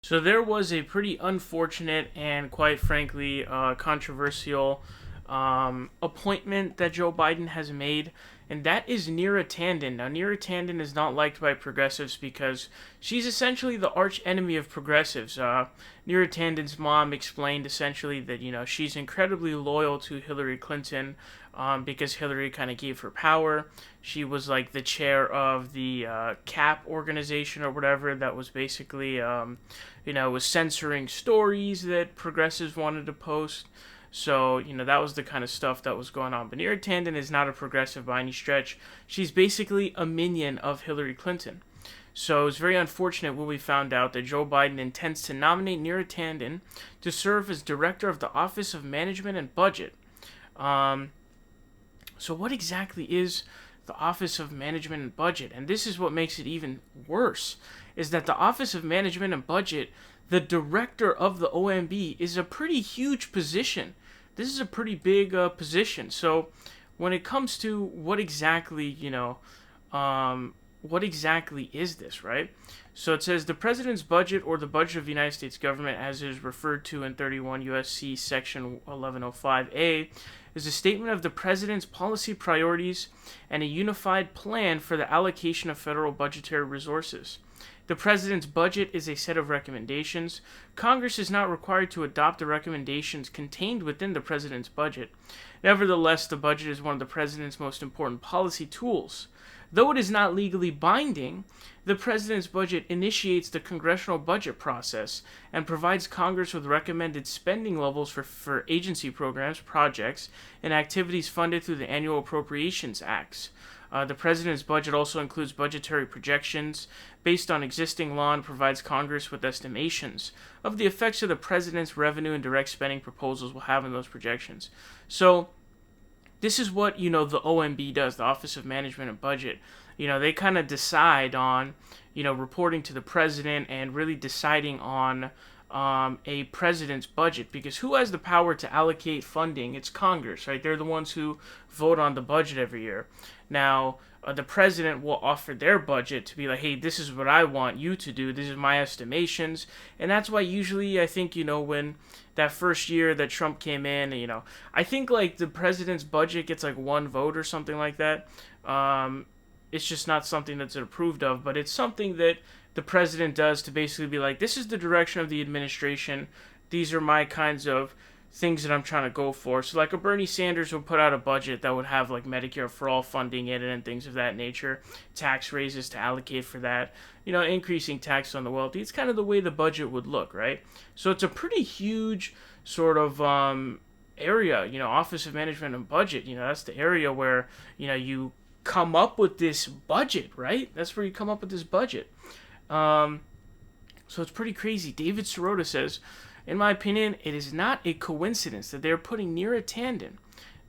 So there was a pretty unfortunate and quite frankly controversial appointment that Joe Biden has made, and that is Neera Tanden. Now, Neera Tanden is not liked by progressives because she's essentially the arch enemy of progressives. Neera Tanden's mom explained essentially that she's incredibly loyal to Hillary Clinton because Hillary kind of gave her power. She was like the chair of the CAP organization or whatever that was basically was censoring stories that progressives wanted to post. So, that was the kind of stuff that was going on. But Neera Tanden is not a progressive by any stretch. She's basically a minion of Hillary Clinton. So it was very unfortunate when we found out that Joe Biden intends to nominate Neera Tanden to serve as director of the Office of Management and Budget. So what exactly is the Office of Management and Budget? And this is what makes it even worse, is that the Office of Management and Budget, the director of the OMB, is a pretty huge position. This is a pretty big position. So when it comes to what exactly is this, right? So it says the president's budget, or the budget of the United States government, as is referred to in 31 U.S.C. section 1105A, is a statement of the president's policy priorities and a unified plan for the allocation of federal budgetary resources. The president's budget is a set of recommendations. Congress is not required to adopt the recommendations contained within the president's budget. Nevertheless, the budget is one of the president's most important policy tools. Though it is not legally binding, the president's budget initiates the congressional budget process and provides Congress with recommended spending levels for agency programs, projects, and activities funded through the annual appropriations acts. The president's budget also includes budgetary projections based on existing law and provides Congress with estimations of the effects of the president's revenue and direct spending proposals will have on those projections. So this is what, the OMB does, the Office of Management and Budget. They kind of decide on, reporting to the president and really deciding on a president's budget, because who has the power to allocate funding? It's Congress, right? They're the ones who vote on the budget every year. Now, the president will offer their budget to be like, hey, this is what I want you to do. This is my estimations. And that's why usually I think, when that first year that Trump came in, I think like the president's budget gets like one vote or something like that. It's just not something that's approved of, but it's something that the president does to basically be like, this is the direction of the administration. These are my kinds of things that I'm trying to go for. So like a Bernie Sanders would put out a budget that would have like Medicare for all funding in it and things of that nature, tax raises to allocate for that, increasing tax on the wealthy. It's kind of the way the budget would look, right? So it's a pretty huge sort of area, Office of Management and Budget. That's the area where, you come up with this budget, right? That's where you come up with this budget. So it's pretty crazy. David Sirota says, in my opinion, it is not a coincidence that they're putting Neera Tanden,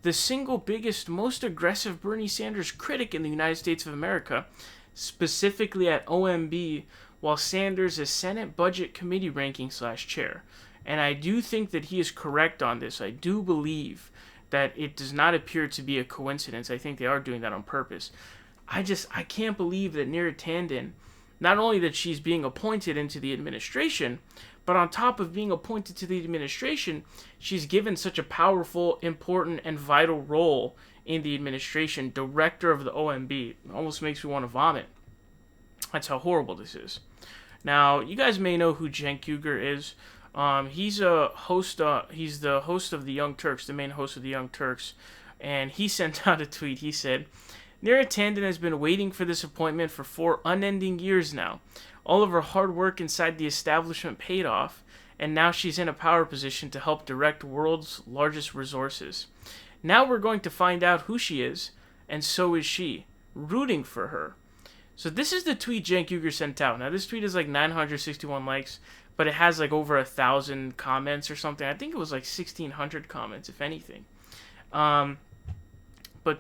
the single biggest, most aggressive Bernie Sanders critic in the United States of America, specifically at OMB, while Sanders is Senate Budget Committee ranking / chair. And I do think that he is correct on this. I do believe that it does not appear to be a coincidence. I think they are doing that on purpose. I can't believe that Neera Tanden, not only that she's being appointed into the administration, but on top of being appointed to the administration, she's given such a powerful, important, and vital role in the administration, director of the OMB. It almost makes me want to vomit. That's how horrible this is. Now, you guys may know who Cenk Uygur is. He's a host. He's the host of the Young Turks, the main host of the Young Turks, and he sent out a tweet. He said, Neera Tanden has been waiting for this appointment for 4 unending years now. All of her hard work inside the establishment paid off, and now she's in a power position to help direct the world's largest resources. Now we're going to find out who she is, and so is she, rooting for her. So this is the tweet Cenk Uygur sent out. Now this tweet is like 961 likes, but it has like over 1,000 comments or something. I think it was like 1,600 comments, if anything. But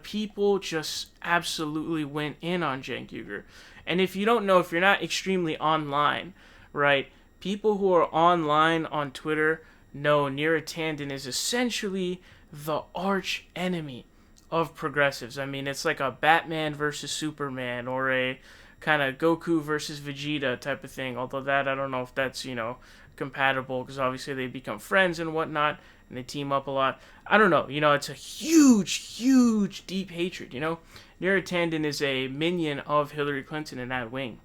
people just absolutely went in on Cenk Uygur. And if you don't know, if you're not extremely online, right, people who are online on Twitter know Neera Tanden is essentially the arch enemy of progressives. I mean, it's like a Batman versus Superman, or a kind of Goku versus Vegeta type of thing. Although that, I don't know if that's, compatible, because obviously they become friends and whatnot, and they team up a lot. I don't know. It's a huge, deep hatred, Neera Tanden is a minion of Hillary Clinton in that wing.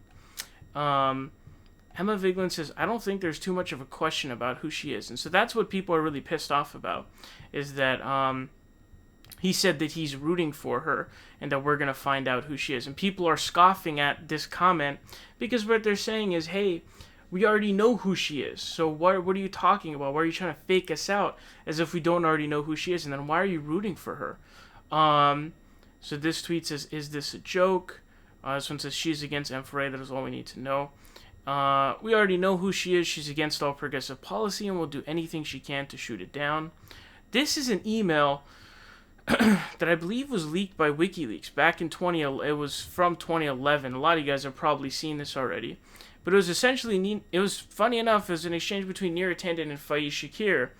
Emma Vigeland says, I don't think there's too much of a question about who she is. And so that's what people are really pissed off about, is that he said that he's rooting for her and that we're going to find out who she is. And people are scoffing at this comment because what they're saying is, hey, we already know who she is. So what are you talking about? Why are you trying to fake us out as if we don't already know who she is? And then why are you rooting for her? So this tweet says, is this a joke? This one says, she's against M4A. That is all we need to know. We already know who she is. She's against all progressive policy and will do anything she can to shoot it down. This is an email that I believe was leaked by WikiLeaks back in 2011. It was from 2011. A lot of you guys have probably seen this already. But it was essentially, it was funny enough, it was an exchange between Neera Tanden and Faiz Shakir,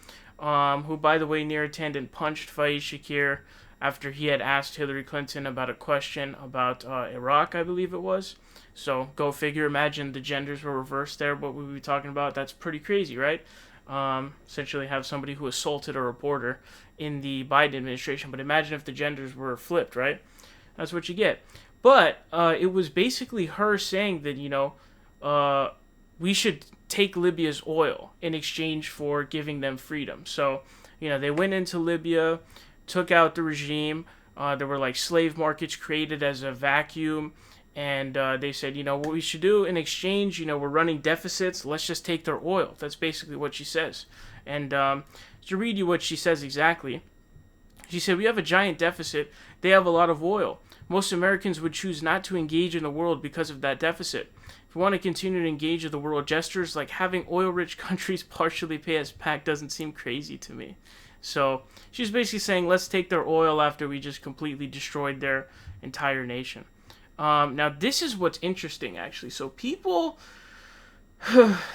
who, by the way, Neera Tanden punched Faiz Shakir after he had asked Hillary Clinton about a question about Iraq, I believe it was. So, go figure. Imagine the genders were reversed there, what we would be talking about. That's pretty crazy, right? Essentially have somebody who assaulted a reporter in the Biden administration. But imagine if the genders were flipped, right? That's what you get. But it was basically her saying that, we should take Libya's oil in exchange for giving them freedom. So, they went into Libya, took out the regime. There were like slave markets created as a vacuum. And they said, what we should do in exchange, we're running deficits. Let's just take their oil. That's basically what she says. And to read you what she says exactly, she said, we have a giant deficit. They have a lot of oil. Most Americans would choose not to engage in the world because of that deficit. If we want to continue to engage with the world, gestures like having oil-rich countries partially pay us back doesn't seem crazy to me. So she's basically saying, let's take their oil after we just completely destroyed their entire nation. Now, this is what's interesting, actually. So people,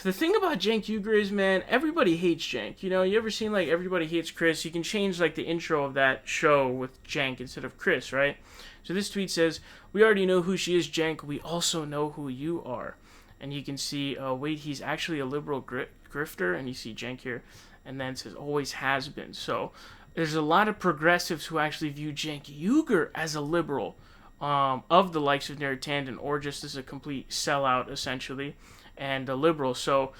the thing about Cenk Uygur is, man, everybody hates Cenk. You ever seen, like, Everybody Hates Chris? You can change, like, the intro of that show with Cenk instead of Chris, right? So this tweet says, we already know who she is, Cenk. We also know who you are. And you can see, wait, he's actually a liberal grifter. And you see Cenk here. And then it says, always has been. So there's a lot of progressives who actually view Cenk Uygur as a liberal. Of the likes of Neera Tanden, or just as a complete sellout, essentially, and a liberal. So,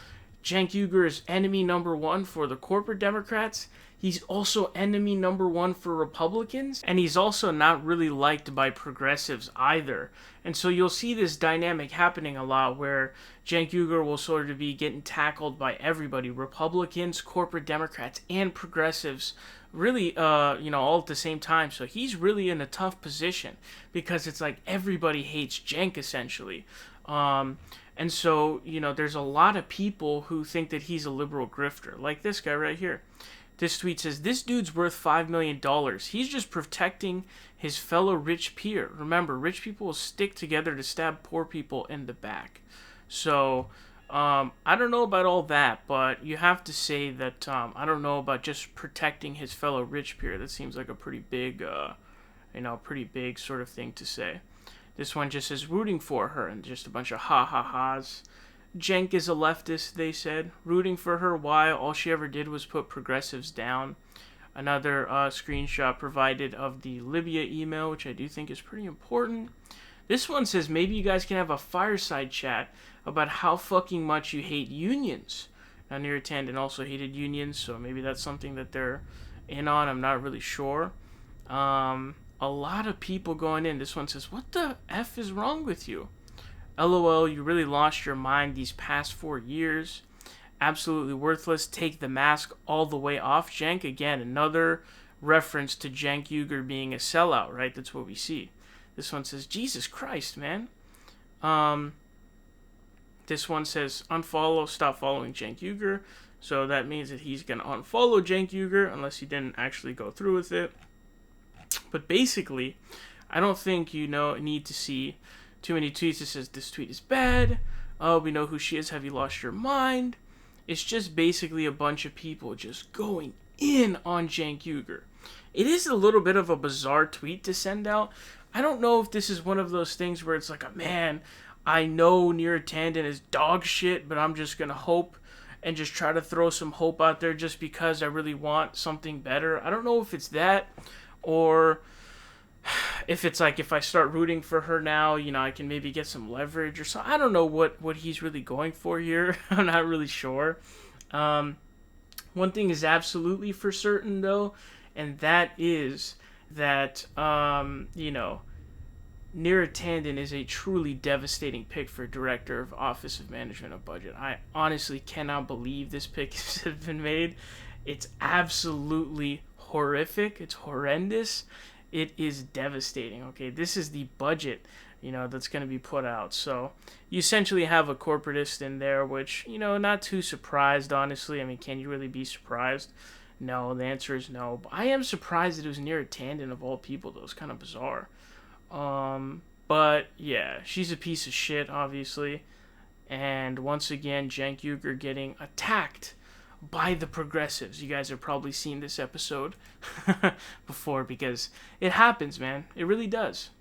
Cenk Uygur is enemy number one for the corporate Democrats. He's also enemy number one for Republicans, and he's also not really liked by progressives either. And so you'll see this dynamic happening a lot, where Cenk Uygur will sort of be getting tackled by everybody, Republicans, corporate Democrats, and progressives, really, all at the same time. So he's really in a tough position because it's like everybody hates Cenk, essentially. And so, there's a lot of people who think that he's a liberal grifter, like this guy right here. This tweet says, this dude's worth $5 million. He's just protecting his fellow rich peer. Remember, rich people will stick together to stab poor people in the back. So, I don't know about all that, but you have to say that, I don't know about just protecting his fellow rich peer. That seems like a pretty big, pretty big sort of thing to say. This one just says rooting for her and just a bunch of ha-ha-has. Cenk is a leftist, they said. Rooting for her, why? All she ever did was put progressives down. Another screenshot provided of the Libya email, which I do think is pretty important. This one says maybe you guys can have a fireside chat about how fucking much you hate unions. Now, Neera Tanden also hated unions, so maybe that's something that they're in on. I'm not really sure. A lot of people going in. This one says, what the F is wrong with you? LOL, you really lost your mind these past 4 years. Absolutely worthless. Take the mask all the way off. Cenk, again, another reference to Cenk Uygur being a sellout, right? That's what we see. This one says, Jesus Christ, man. This one says, unfollow, stop following Cenk Uygur. So that means that he's going to unfollow Cenk Uygur unless he didn't actually go through with it. But basically, I don't think you need to see too many tweets that says this tweet is bad. Oh, we know who she is. Have you lost your mind? It's just basically a bunch of people just going in on Cenk Uygur. It is a little bit of a bizarre tweet to send out. I don't know if this is one of those things where it's like, man, I know Neera Tanden is dog shit, but I'm just going to hope and just try to throw some hope out there just because I really want something better. I don't know if it's that or if it's like if I start rooting for her now, I can maybe get some leverage or so. I don't know what he's really going for here. I'm not really sure. One thing is absolutely for certain, though, and that is that, Neera Tanden is a truly devastating pick for Director of Office of Management of Budget. I honestly cannot believe this pick has been made. It's absolutely horrific. It's horrendous. It is devastating. Okay, this is the budget, that's going to be put out. So you essentially have a corporatist in there, which, not too surprised, honestly. I mean, can you really be surprised? No, the answer is no. But I am surprised that it was Neera Tanden of all people, though. It's kind of bizarre. But yeah, she's a piece of shit, obviously. And once again, Cenk Uygur getting attacked by the progressives. You guys have probably seen this episode before because it happens, man. It really does.